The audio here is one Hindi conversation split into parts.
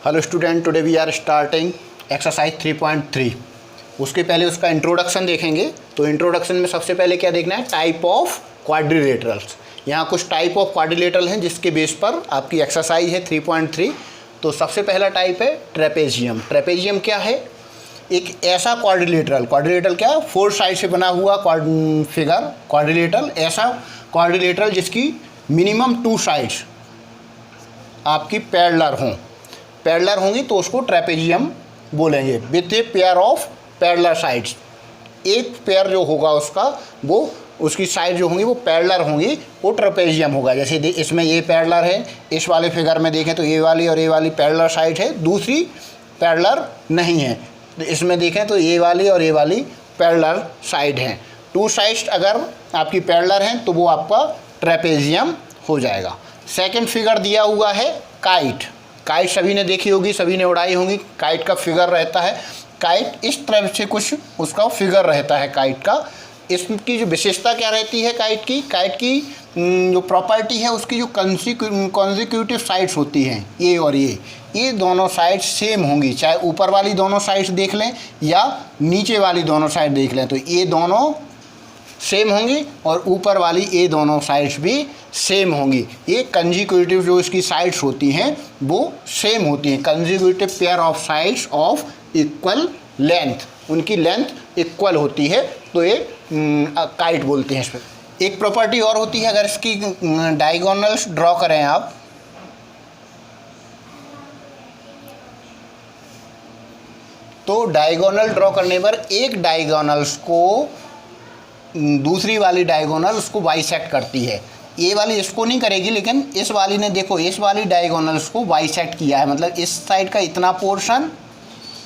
Hello student, today we are starting exercise 3.3। उसके पहले उसका इंट्रोडक्शन देखेंगे। तो इंट्रोडक्शन में सबसे पहले क्या देखना है, टाइप ऑफ क्वाड्रिलेटरल्स। यहाँ कुछ टाइप ऑफ क्वाड्रिलेटरल हैं जिसके बेस पर आपकी एक्सरसाइज है 3.3। तो सबसे पहला टाइप है ट्रेपेजियम। ट्रेपेजियम क्या है, एक ऐसा क्वाड्रिलेटरल क्या, 4 साइड से बना हुआ फिगर क्वाड्रिलेटरल, ऐसा क्वाड्रिलेटरल जिसकी मिनिमम 2 साइड्स आपकी पैरेलल होंगी तो उसको ट्रेपेजियम बोलेंगे, with a pair of parallel sides. एक पेयर जो होगा उसका, वो उसकी साइड जो होंगी वो पैरेलल होंगी, वो ट्रेपेजियम होगा। जैसे इसमें ये पैरेलल है, इस वाले फिगर में देखें तो ये वाली और ये वाली पैरेलल साइड है, दूसरी पैरेलल नहीं है। तो इसमें देखें तो ये वाली और ये वाली पैरेलल साइड हैं। 2 साइड्स अगर आपकी पैरेलल हैं तो वो आपका ट्रेपेजियम हो जाएगा। सेकंड फिगर दिया हुआ है काइट। काइट सभी ने देखी होगी, सभी ने उड़ाई होगी। काइट का फिगर रहता है, काइट इस तरह से कुछ उसका फिगर रहता है काइट का। इसकी जो विशेषता क्या रहती है काइट की जो प्रॉपर्टी है, उसकी जो कॉन्जिक्यूटिव साइड्स होती हैं, ये और ये दोनों साइड्स सेम होंगी, चाहे ऊपर वाली दोनों साइड्स देख लें या नीचे वाली दोनों साइड देख लें, तो ये दोनों सेम होंगी और ऊपर वाली ये दोनों साइड्स भी सेम होंगी। ये कंजिक्यूटिव जो इसकी साइड्स होती हैं वो सेम होती हैं। Consecutive pair of sides of equal length, उनकी लेंथ इक्वल होती है, तो ये काइट बोलते हैं इस पर। एक प्रॉपर्टी और होती है, अगर इसकी डायगोनल्स ड्रॉ करें आप, तो डायगोनल ड्रॉ करने पर एक डायगोनल्स को दूसरी वाली डायगोनल उसको बाइसेक्ट करती है। ये वाली इसको नहीं करेगी, लेकिन इस वाली ने देखो इस वाली डायगोनल्स को बाइसेक्ट किया है, मतलब इस साइड का इतना पोर्शन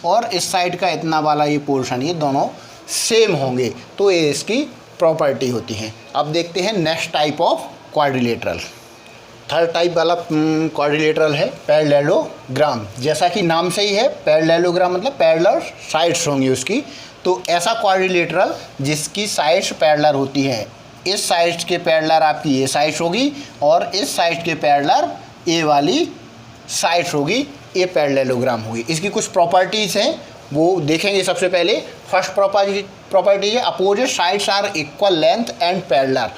और इस साइड का इतना वाला ये पोर्शन, ये दोनों सेम होंगे, तो ये इसकी प्रॉपर्टी होती है। अब देखते हैं next type of quadrilateral. Third type वाला क्वाड्रिलेटरल है पैरेललोग्राम। जैसा कि नाम से ही है, पैरेललोग्राम मतलब पैरेलल साइड्स होंगी उसकी। तो ऐसा क्वाड्रिलेटरल जिसकी साइड्स पैरेलल होती हैं, इस साइड्स के पैरेलल आपकी ये साइड्स होगी और इस साइड के पैरेलल ये वाली साइड्स होगी, ये पैरेललोग्राम होगी। इसकी कुछ प्रॉपर्टीज़ हैं वो देखेंगे। सबसे पहले फर्स्ट प्रॉपर्टी है opposite sides are equal length and parallel.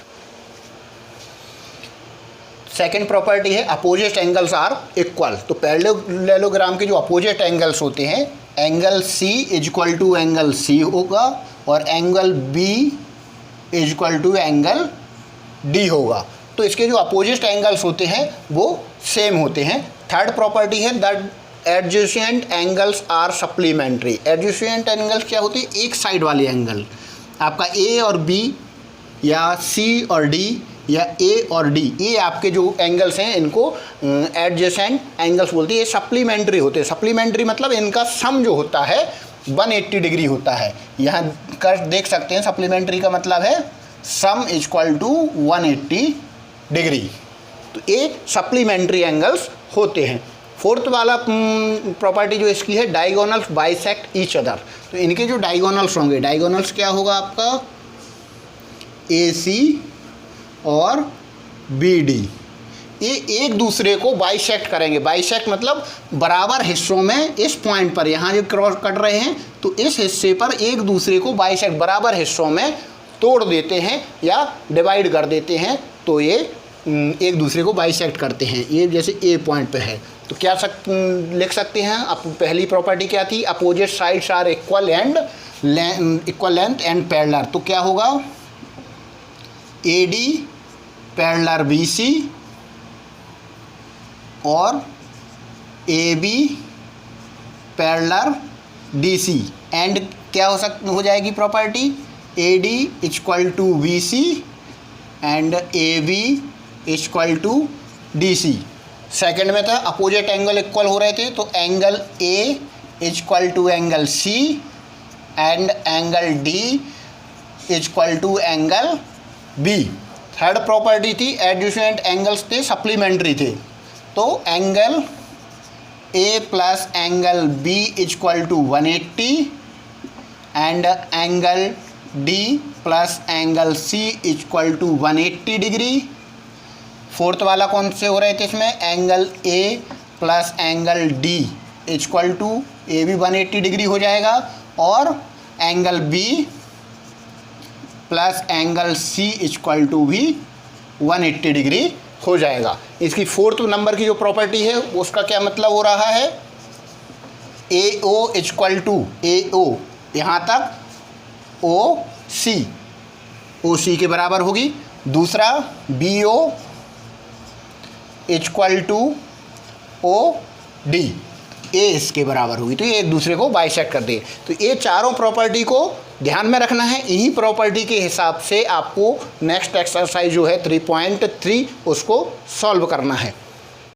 Second property है अपोजिट एंगल्स आर इक्वल। तो पैरेललोग्राम के जो अपोजिट एंगल्स होते हैं, angle C is equal to angle C होगा और angle B is equal to angle D होगा। तो इसके जो अपोजिट एंगल्स होते हैं वो सेम होते हैं। थर्ड प्रॉपर्टी है that adjacent angles are supplementary. Adjacent angles क्या होती है, एक साइड वाले एंगल, आपका A और B या C और D या A और D, ये आपके जो एंगल्स हैं इनको एडजेसेंट एंगल्स बोलते हैं। ये सप्लीमेंट्री होते हैं। सप्लीमेंट्री मतलब इनका सम जो होता है 180 डिग्री होता है। यहाँ कर देख सकते हैं, सप्लीमेंट्री का मतलब है सम इक्वल टू 180 डिग्री। तो ये सप्लीमेंट्री एंगल्स होते हैं। फोर्थ वाला प्रॉपर्टी जो इसकी है, डायगोनल्स बाइसेक्ट ईच अदर। तो इनके जो डायगोनल्स होंगे, डायगोनल्स क्या होगा आपका, AC और BD, ये एक दूसरे को बाइसेक्ट करेंगे। बाइसेक्ट मतलब बराबर हिस्सों में, इस पॉइंट पर यहाँ जो क्रॉस कट रहे हैं तो इस हिस्से पर एक दूसरे को बाइसेक्ट बराबर हिस्सों में तोड़ देते हैं या डिवाइड कर देते हैं, तो ये एक दूसरे को बाइसेक्ट करते हैं। ये जैसे A पॉइंट पे है तो क्या लिख सकते हैं, अब पहली प्रॉपर्टी क्या थी, opposite sides are equal length and parallel. तो क्या होगा, AD पैरेलल BC और AB पैरेलल DC एंड क्या हो जाएगी property, AD equal to BC and AB equal to DC। Second में था अपोजिट एंगल इक्वल हो रहे थे, तो angle A equal to angle C and angle D equal to angle B। Third property थी एडजेसेंट एंगल्स थे, सप्लीमेंट्री थे, तो angle A plus angle B equal to 180 and angle D plus angle C equal to 180 degree. Fourth वाला कौन से हो रहे थे इसमें, angle A plus angle D equal to ए भी 180 डिग्री हो जाएगा और angle B plus angle C equal to भी 180 डिग्री हो जाएगा। इसकी फोर्थ नंबर की जो प्रॉपर्टी है उसका क्या मतलब हो रहा है, ए ओ इक्वल टू ए ओ यहाँ तक ओ सी के बराबर होगी। दूसरा B O equal to O D A इसके बराबर होगी। तो ये एक दूसरे को बाइसेक्ट कर दें। तो ये चारों प्रॉपर्टी को ध्यान में रखना है। इन्हीं प्रॉपर्टी के हिसाब से आपको नेक्स्ट एक्सरसाइज जो है 3.3 उसको सॉल्व करना है।